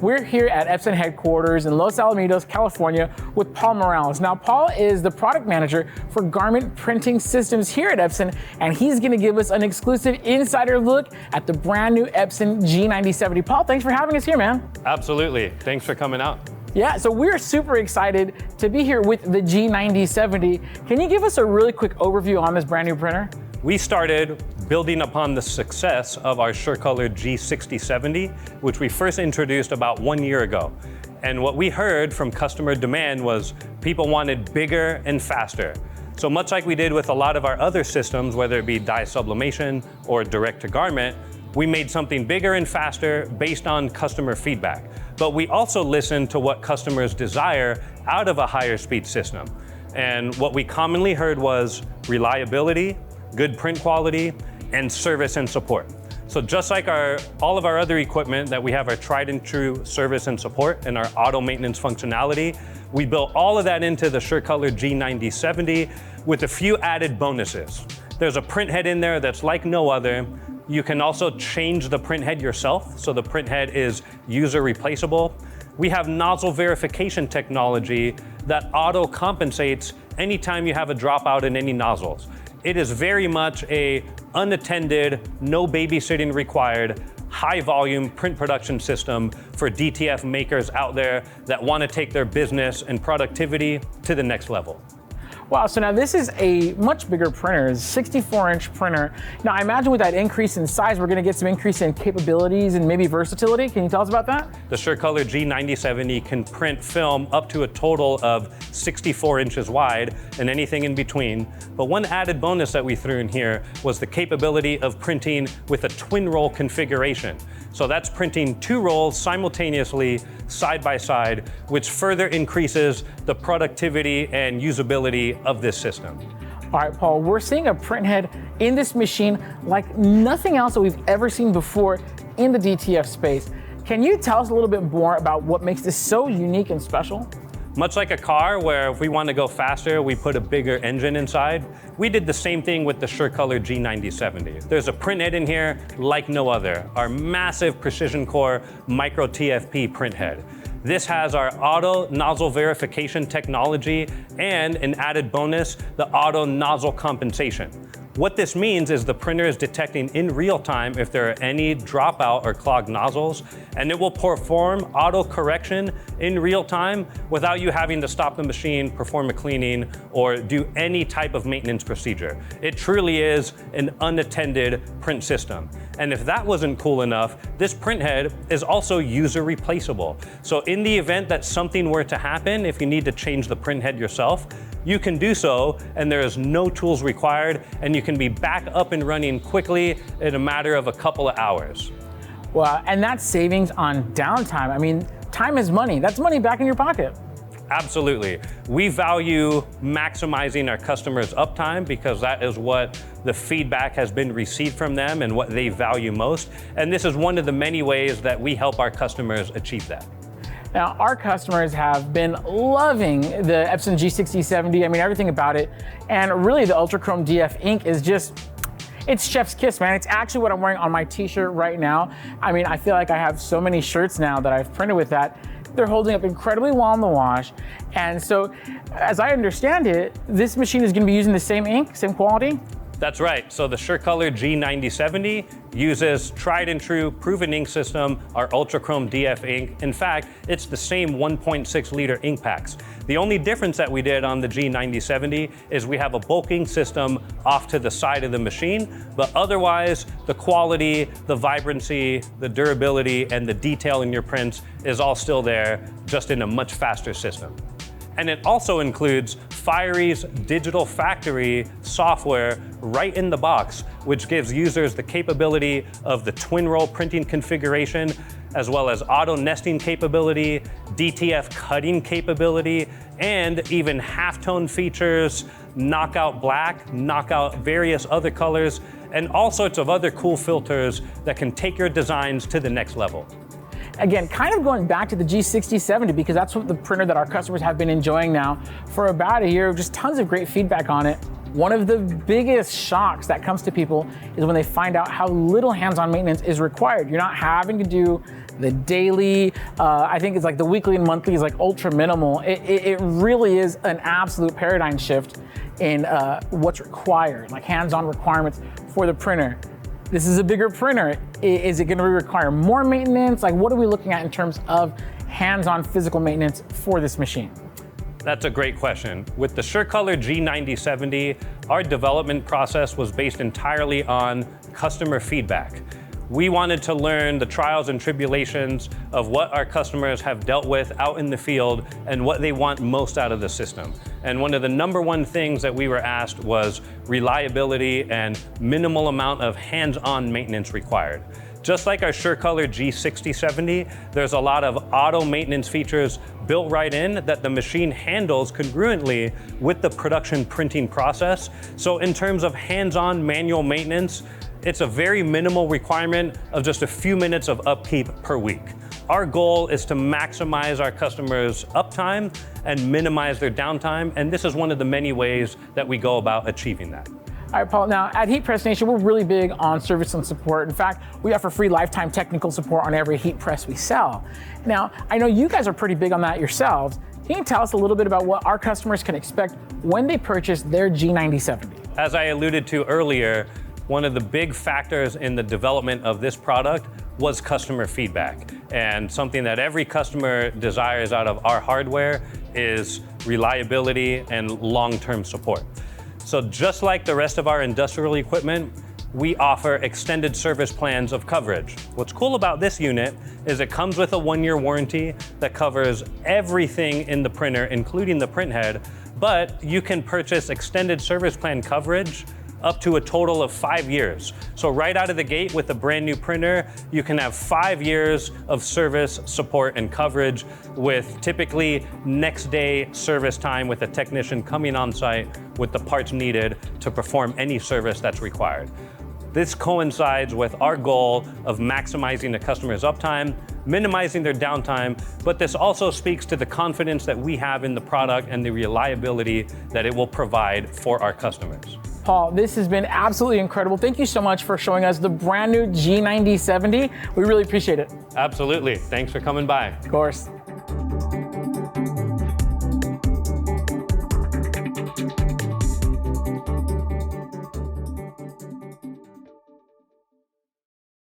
We're here at Epson headquarters in Los Alamitos, California with Paul Morales. Now, Paul is the product manager for garment printing systems here at Epson, and he's gonna give us an exclusive insider look at the brand new Epson G9070. Paul, thanks for having us here, man. Absolutely, thanks for coming out. Yeah, so we're super excited to be here with the G9070. Can you give us a really quick overview on this brand new printer? We started building upon the success of our SureColor G6070, which we first introduced about 1 year ago. And what we heard from customer demand was people wanted bigger and faster. So much like we did with a lot of our other systems, whether it be dye sublimation or direct to garment, we made something bigger and faster based on customer feedback. But we also listened to what customers desire out of a higher speed system. And what we commonly heard was reliability, good print quality, and service and support. So just like all of our other equipment that we have our tried and true service and support and our auto maintenance functionality, we built all of that into the SureColor G9070 with a few added bonuses. There's a print head in there that's like no other. You can also change the print head yourself, so the print head is user replaceable. We have nozzle verification technology that auto compensates anytime you have a dropout in any nozzles. It is very much a unattended, no babysitting required, high volume print production system for DTF makers out there that want to take their business and productivity to the next level. Wow, so now this is a much bigger printer, it's a 64-inch printer. Now I imagine with that increase in size, we're gonna get some increase in capabilities and maybe versatility. Can you tell us about that? The SureColor G9070 can print film up to a total of 64 inches wide and anything in between. But one added bonus that we threw in here was the capability of printing with a twin roll configuration. So that's printing 2 rolls simultaneously, side by side, which further increases the productivity and usability of this system. All right, Paul, we're seeing a print head in this machine like nothing else that we've ever seen before in the DTF space. Can you tell us a little bit more about what makes this so unique and special? Much like a car where if we want to go faster, we put a bigger engine inside, we did the same thing with the SureColor G9070. There's a print head in here like no other, our massive PrecisionCore Micro TFP print head. This has our auto nozzle verification technology and an added bonus, the auto nozzle compensation. What this means is the printer is detecting in real time if there are any dropout or clogged nozzles, and it will perform auto correction in real time without you having to stop the machine, perform a cleaning, or do any type of maintenance procedure. It truly is an unattended print system. And if that wasn't cool enough, this print head is also user replaceable. So in the event that something were to happen, if you need to change the print head yourself, you can do so, and there is no tools required, and you can be back up and running quickly in a matter of a couple of hours. Well, and that's savings on downtime. I mean, time is money. That's money back in your pocket. Absolutely. We value maximizing our customers' uptime because that is what the feedback has been received from them and what they value most. And this is one of the many ways that we help our customers achieve that. Now, our customers have been loving the Epson G6070. I mean, everything about it. And really, the UltraChrome DF ink is just, it's chef's kiss, man. It's actually what I'm wearing on my t-shirt right now. I mean, I feel like I have so many shirts now that I've printed with that. They're holding up incredibly well in the wash. And so, as I understand it, this machine is gonna be using the same ink, same quality? That's right. So the SureColor G9070 uses tried and true proven ink system, our UltraChrome DF ink. In fact, it's the same 1.6 liter ink packs. The only difference that we did on the G9070 is we have a bulk ink system off to the side of the machine, but otherwise the quality, the vibrancy, the durability, and the detail in your prints is all still there, just in a much faster system. And it also includes Fiery's Digital Factory software right in the box, which gives users the capability of the twin roll printing configuration, as well as auto nesting capability, DTF cutting capability, and even halftone features, knockout black, knockout various other colors, and all sorts of other cool filters that can take your designs to the next level. Again, kind of going back to the G6070 because that's what the printer that our customers have been enjoying now for about a year, just tons of great feedback on it. One of the biggest shocks that comes to people is when they find out how little hands-on maintenance is required. You're not having to do the daily, I think it's like the weekly and monthly is like ultra minimal. It really is an absolute paradigm shift in what's required, like hands-on requirements for the printer. This is a bigger printer. Is it gonna require more maintenance? Like, what are we looking at in terms of hands-on physical maintenance for this machine? That's a great question. With the SureColor G9070, our development process was based entirely on customer feedback. We wanted to learn the trials and tribulations of what our customers have dealt with out in the field and what they want most out of the system. And one of the #1 things that we were asked was reliability and minimal amount of hands-on maintenance required. Just like our SureColor G6070, there's a lot of auto maintenance features built right in that the machine handles congruently with the production printing process. So in terms of hands-on manual maintenance, it's a very minimal requirement of just a few minutes of upkeep per week. Our goal is to maximize our customers' uptime and minimize their downtime, and this is one of the many ways that we go about achieving that. All right, Paul, now at Heat Press Nation, we're really big on service and support. In fact, we offer free lifetime technical support on every heat press we sell. Now, I know you guys are pretty big on that yourselves. Can you tell us a little bit about what our customers can expect when they purchase their G9070? As I alluded to earlier, one of the big factors in the development of this product was customer feedback. And something that every customer desires out of our hardware is reliability and long-term support. So just like the rest of our industrial equipment, we offer extended service plans of coverage. What's cool about this unit is it comes with a 1-year warranty that covers everything in the printer, including the printhead, but you can purchase extended service plan coverage up to a total of 5 years. So right out of the gate with a brand new printer, you can have 5 years of service, support, and coverage with typically next day service time with a technician coming on site with the parts needed to perform any service that's required. This coincides with our goal of maximizing the customer's uptime, minimizing their downtime, but this also speaks to the confidence that we have in the product and the reliability that it will provide for our customers. Paul, this has been absolutely incredible. Thank you so much for showing us the brand new G9070. We really appreciate it. Absolutely. Thanks for coming by. Of course.